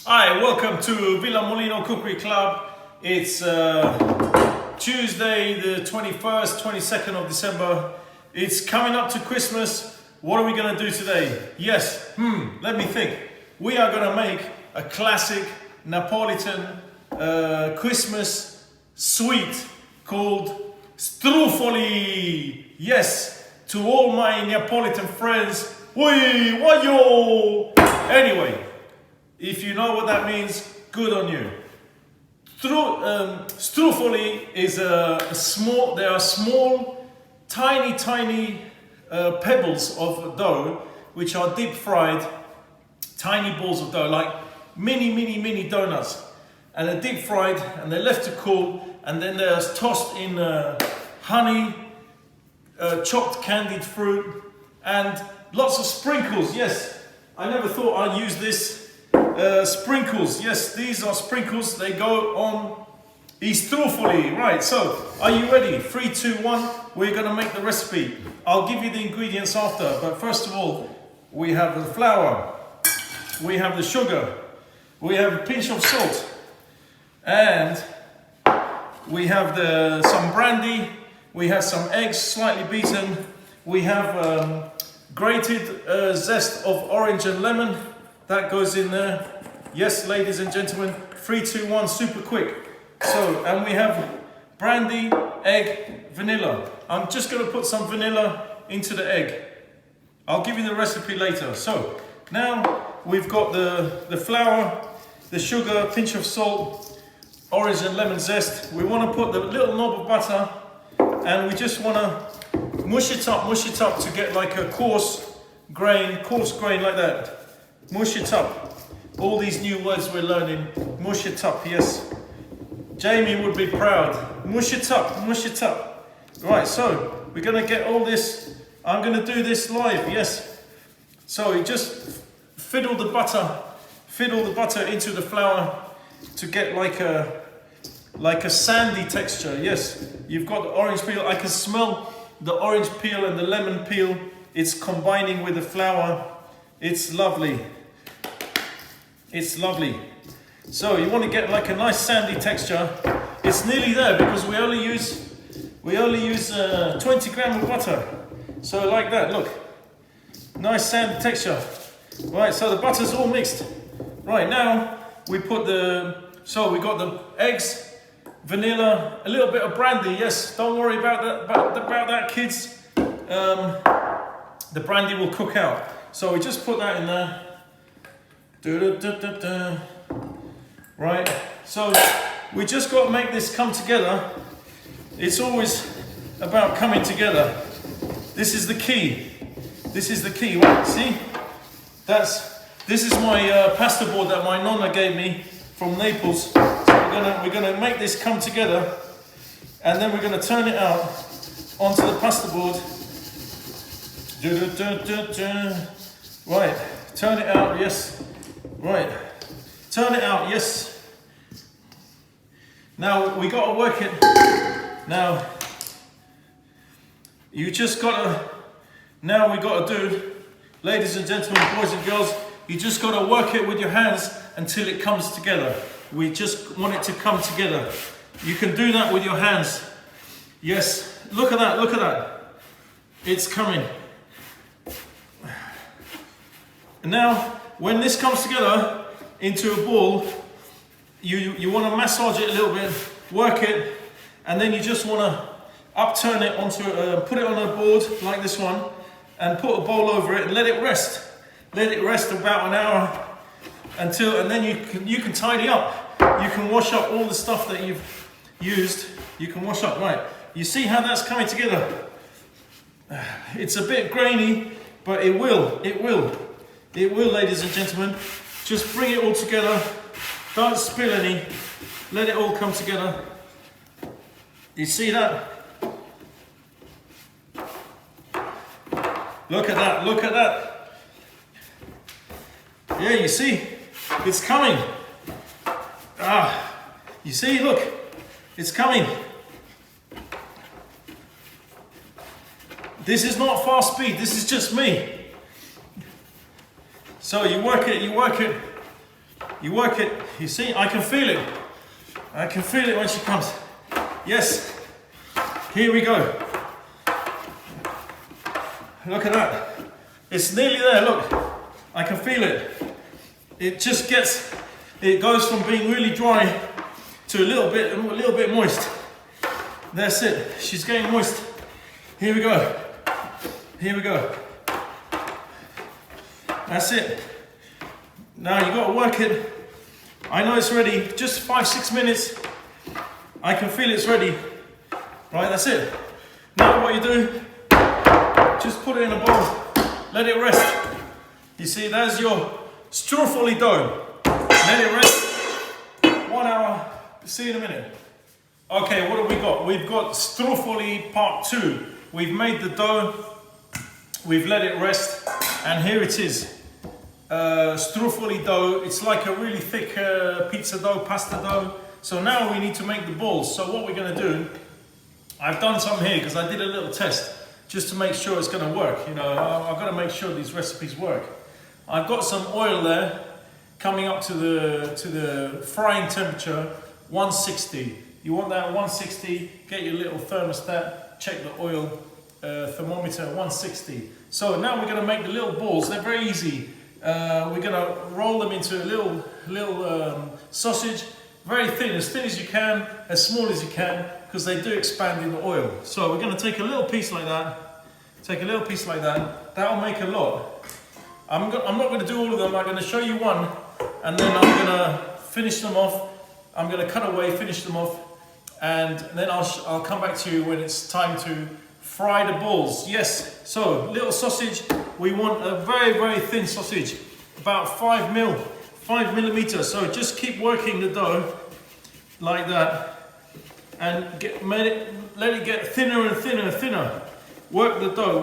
Hi, welcome to Villa Molino Cookery Club. It's Tuesday the 21st, 22nd of December. It's coming up to Christmas. What are we going to do today? Yes, let me think. We are going to make a classic Napoletan Christmas sweet called Struffoli. Yes, to all my Napolitan friends, oui, wayo! Anyway, if you know what that means, good on you. Stroofoli is they are small, tiny pebbles of dough, which are deep fried, tiny balls of dough, like mini donuts. And they're deep fried, and they're left to cool, and then they're tossed in honey, chopped candied fruit, and lots of sprinkles. Yes, I never thought I'd use this. Sprinkles, yes, these are sprinkles. They go on the Stroofoli. Right, so are you ready? 3, 2, 1. We're going to make the recipe. I'll give you the ingredients after, but first of all, we have the flour, we have the sugar, we have a pinch of salt, and we have some brandy, we have some eggs slightly beaten, we have grated zest of orange and lemon. That goes in there. Yes, ladies and gentlemen, 3, 2, 1, super quick. So, and we have brandy, egg, vanilla. I'm just going to put some vanilla into the egg. I'll give you the recipe later. So, now we've got the flour, the sugar, pinch of salt, orange and lemon zest. We want to put the little knob of butter, and we just want to mush it up to get like a coarse grain like that. Mush it up. All these new words we're learning. Mush it up, yes. Jamie would be proud. Mush it up, mush it up. Right, so we're going to get all this. I'm going to do this live, yes. So you just fiddle the butter into the flour to get like a sandy texture, yes. You've got the orange peel. I can smell the orange peel and the lemon peel. It's combining with the flour. It's lovely. It's lovely. So you want to get like a nice sandy texture. It's nearly there because we only use 20 grams of butter. So like that, look. Nice sandy texture. Right, so the butter's all mixed. Right, now we put we got the eggs, vanilla, a little bit of brandy. Yes, don't worry about that, kids. The brandy will cook out. So we just put that in there. Right, so we just got to make this come together. It's always about coming together. This is the key. This is the key. Right, see? This is my pasta board that my nonna gave me from Naples. So we're gonna make this come together, and then we're gonna turn it out onto the pasta board. Right, turn it out, yes. Right, turn it out, yes. Now we got to work it. Now you just got to. Now we got to do, ladies and gentlemen, boys and girls. You just got to work it with your hands until it comes together. We just want it to come together. You can do that with your hands. Yes, look at that. Look at that. It's coming. And now, when this comes together into a ball, you want to massage it a little bit, work it, and then you just want to upturn it onto, put it on a board like this one, and put a bowl over it and let it rest. Let it rest about an hour and then you can tidy up. You can wash up all the stuff that you've used. You can wash up, right? You see how that's coming together? It's a bit grainy, but it will, ladies and gentlemen. Just bring it all together. Don't spill any. Let it all come together. You see that? Look at that. Look at that. Yeah, you see? It's coming. You see? Look. It's coming. This is not fast speed. This is just me. So you work it, You work it, you see, I can feel it. I can feel it when she comes. Yes, here we go. Look at that. It's nearly there, look. I can feel it. It just gets, it goes from being really dry to a little bit moist. That's it, she's getting moist. Here we go. Here we go. That's it. Now you got to work it. I know it's ready. Just 5-6 minutes. I can feel it's ready. Right, that's it. Now what you do, just put it in a bowl. Let it rest. You see, there's your Stroofoli dough. Let it rest. 1 hour. See you in a minute. Okay, what have we got? We've got Struffoli part 2. We've made the dough. We've let it rest. And here it is. Struffoli dough. It's like a really thick pizza dough, pasta dough. So now we need to make the balls. So what we're going to do, I've done some here because I did a little test just to make sure it's going to work. You know, I've got to make sure these recipes work. I've got some oil there coming up to the frying temperature, 160. You want that 160, get your little thermostat, check the oil thermometer, 160. So now we're going to make the little balls. They're very easy. We're going to roll them into a little sausage, very thin as you can, as small as you can, because they do expand in the oil. So we're going to take a little piece like that, that'll make a lot. I'm not going to do all of them, I'm going to show you one, and then I'm going to finish them off. I'm going to cut away, finish them off, and then I'll come back to you when it's time to fry the balls. Yes, so little sausage, we want a very, very thin sausage, about 5 millimeters. So just keep working the dough like that, and let it get thinner and thinner and thinner. Work the dough.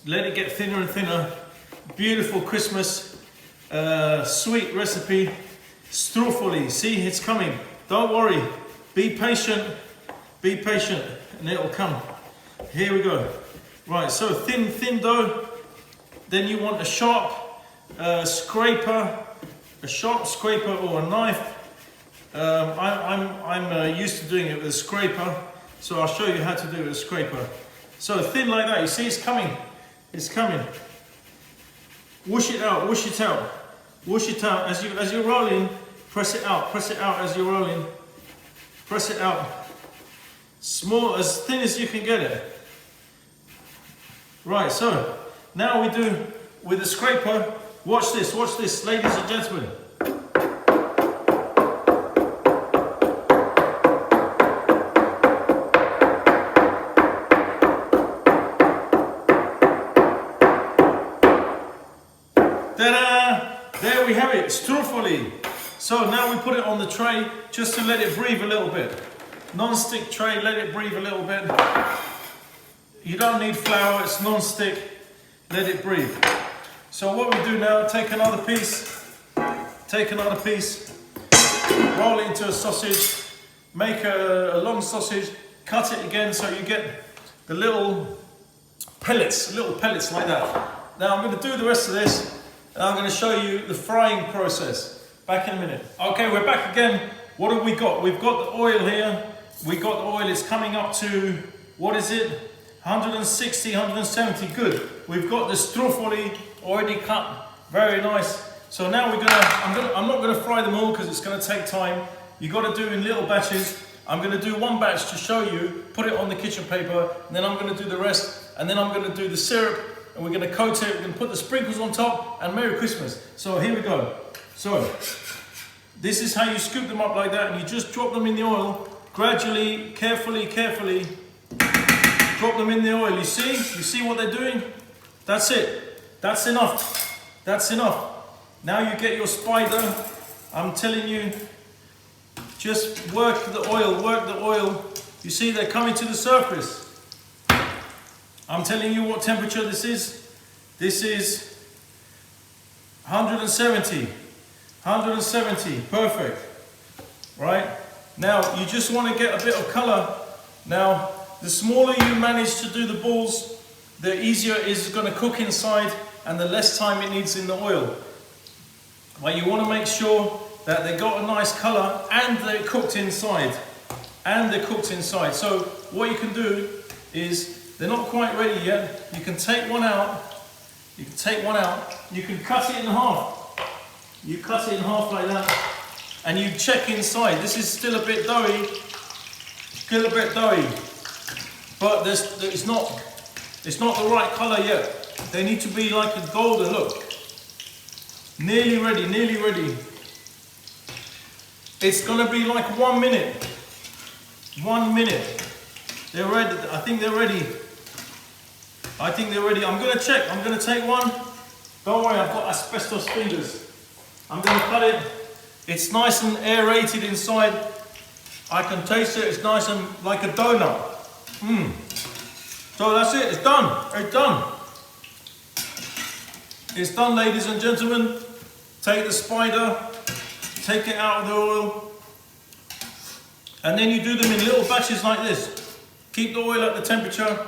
Let it get thinner and thinner. Beautiful Christmas sweet recipe. Struffoli, see, it's coming. Don't worry, be patient, and it'll come. Here we go. Right, so thin dough. Then you want a sharp scraper, or a knife. I'm used to doing it with a scraper, so I'll show you how to do it with a scraper. So thin like that, you see it's coming. It's coming. Whoosh it out as you're rolling. Press it out as you're rolling. Press it out. Small, as thin as you can get it. Right, so now we do with the scraper. Watch this, ladies and gentlemen. Ta-da! There we have it, Struffoli. So now we put it on the tray just to let it breathe a little bit. Non-stick tray, let it breathe a little bit. You don't need flour, it's non-stick. Let it breathe. So what we do now, take another piece, roll it into a sausage, make a long sausage, cut it again so you get the little pellets like that. Now I'm going to do the rest of this, and I'm going to show you the frying process. Back in a minute. Okay, we're back again. What have we got? We've got the oil here. It's coming up to, what is it? 160, 170, good. We've got the Struffoli already cut, very nice. So now I'm not gonna fry them all because it's gonna take time. You gotta do in little batches. I'm gonna do one batch to show you, put it on the kitchen paper, and then I'm gonna do the rest, and then I'm gonna do the syrup, and we're gonna coat it, we're gonna put the sprinkles on top, and Merry Christmas. So here we go. So, this is how you scoop them up like that, and you just drop them in the oil, gradually, carefully, drop them in the oil. You see what they're doing? That's it, that's enough. Now you get your spider. I'm telling you, just work the oil. You see they're coming to the surface. I'm telling you what temperature this is. This is 170, perfect. Right? Now you just want to get a bit of color. Now the smaller you manage to do the balls, the easier it's going to cook inside and the less time it needs in the oil. but you want to make sure that they got a nice color and they're cooked inside. So what you can do is, they're not quite ready yet. You can take one out. You can cut it in half. You cut it in half like that, and you check inside. This is still a bit doughy. But it's not the right color yet. They need to be like a golden look. Nearly ready. It's gonna be like 1 minute. 1 minute. They're ready. I think they're ready. I'm gonna check. I'm gonna take one. Don't worry, I've got asbestos fingers. I'm gonna cut it. It's nice and aerated inside. I can taste it. It's nice and like a donut. So that's it. It's done. It's done, ladies and gentlemen. Take the spider, take it out of the oil, and then you do them in little batches like this. Keep the oil at the temperature.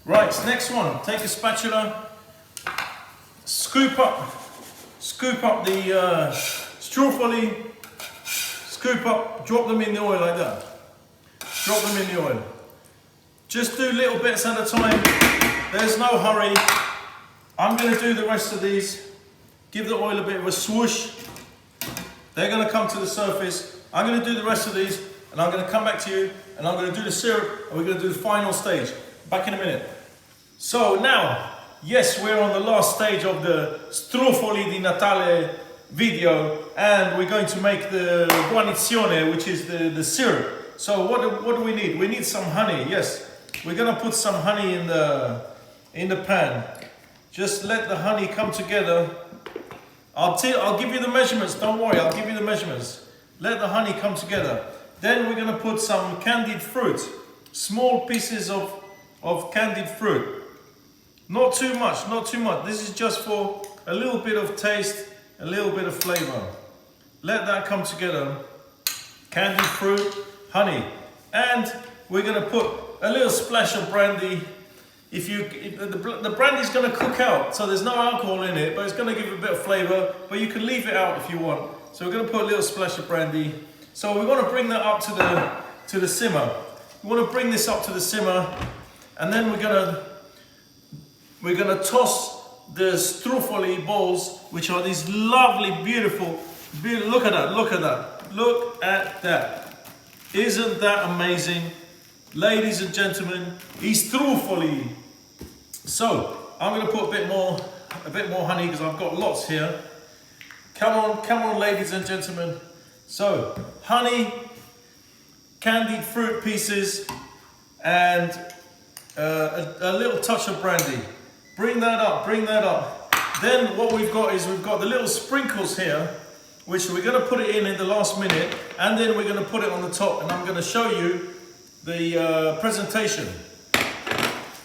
Right, next one. Take a spatula, scoop up the Stroofoli, drop them in the oil like that. Drop them in the oil. Just do little bits at a time. There's no hurry. I'm going to do the rest of these. Give the oil a bit of a swoosh. They're going to come to the surface. I'm going to do the rest of these, and I'm going to come back to you, and I'm going to do the syrup, and we're going to do the final stage. Back in a minute. So now, yes, we're on the last stage of the Struffoli di Natale video, and we're going to make the guarnizione, which is the syrup. So what do we need? We need some honey. Yes, we're going to put some honey in the pan. Just let the honey come together. I'll give you the measurements. Don't worry, I'll give you the measurements. Let the honey come together. Then we're going to put some candied fruit, small pieces of candied fruit. Not too much. This is just for a little bit of taste, a little bit of flavor. Let that come together. Candied fruit, honey. And we're going to put a little splash of brandy. The brandy's going to cook out, so there's no alcohol in it, but it's going to give it a bit of flavor, but you can leave it out if you want. So we're going to put a little splash of brandy. So we're going to bring that up to the simmer. We want to bring this up to the simmer, and then we're going to toss the Struffoli balls, which are these lovely, beautiful, look at that. Isn't that amazing? Ladies and gentlemen, i Struffoli. So I'm going to put a bit more honey because I've got lots here. Come on, ladies and gentlemen. So honey, candied fruit pieces, and a little touch of brandy. Bring that up. Then what we've got the little sprinkles here, which we're going to put it in the last minute, and then we're going to put it on the top, and I'm going to show you the presentation.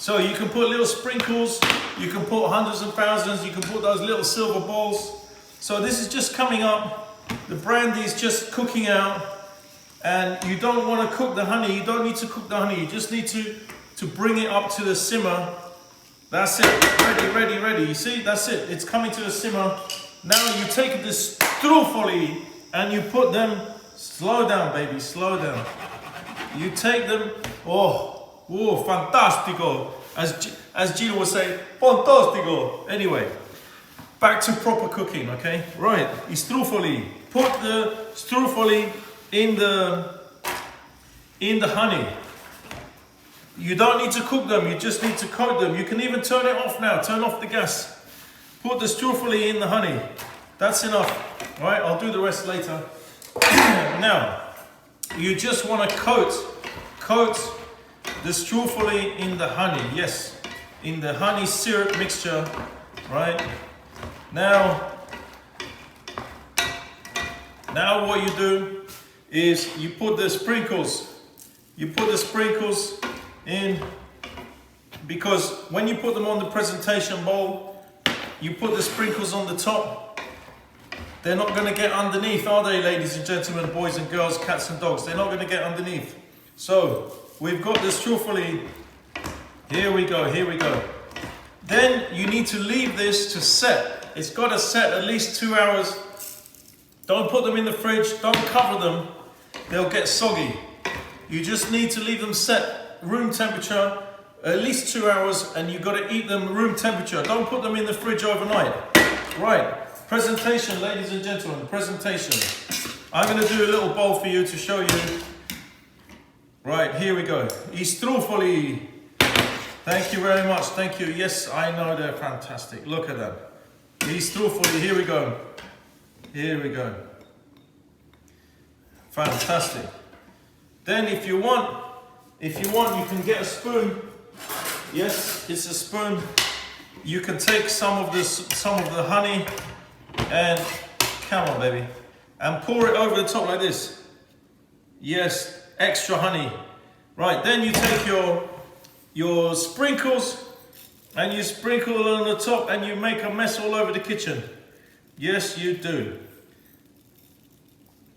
So you can put little sprinkles, you can put hundreds and thousands, you can put those little silver balls. So this is just coming up, the brandy is just cooking out, and you don't want to cook the honey, you don't need to cook the honey, you just need to bring it up to the simmer. That's it, ready, you see, that's it, it's coming to the simmer. Now you take the Struffoli and you put them, slow down baby, slow down. You take them, oh, fantastico, as Gino would say, fantastico. Anyway, back to proper cooking, okay? Right, i Struffoli. Put the Struffoli in the honey. You don't need to cook them, you just need to coat them. You can even turn it off now, turn off the gas. Put the Struffoli in the honey. That's enough, all right? I'll do the rest later. Now, you just want to coat the Struffoli in the honey, yes, in the honey syrup mixture, right? Now what you do is you put the sprinkles in, because when you put them on the presentation bowl, you put the sprinkles on the top. They're not going to get underneath, are they, ladies and gentlemen, boys and girls, cats and dogs? They're not going to get underneath. So we've got the Struffoli. Here we go. Then you need to leave this to set. It's got to set at least 2 hours Don't put them in the fridge, don't cover them, they'll get soggy. You just need to leave them set room temperature at least 2 hours, and you've got to eat them room temperature. Don't put them in the fridge overnight. Right, presentation, ladies and gentlemen, presentation. I'm going to do a little bowl for you to show you. Right, here we go. Stroofoli. Thank you very much, thank you. Yes, I know they're fantastic. Look at them. Struffoli, here we go. Here we go. Fantastic. Then if you want, you can get a spoon. Yes, it's a spoon. You can take some of the honey and, come on baby, and pour it over the top like this. Yes, extra honey. Right, then you take your sprinkles and you sprinkle it on the top and you make a mess all over the kitchen. Yes, you do.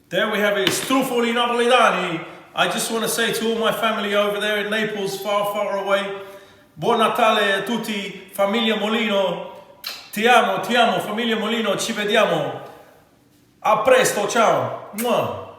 There we have it, Struffoli Napoletani. I just want to say to all my family over there in Naples, far, far away, Buon Natale a tutti, famiglia Molino. Ti amo, famiglia Molino, ci vediamo. A presto, ciao. Mwah.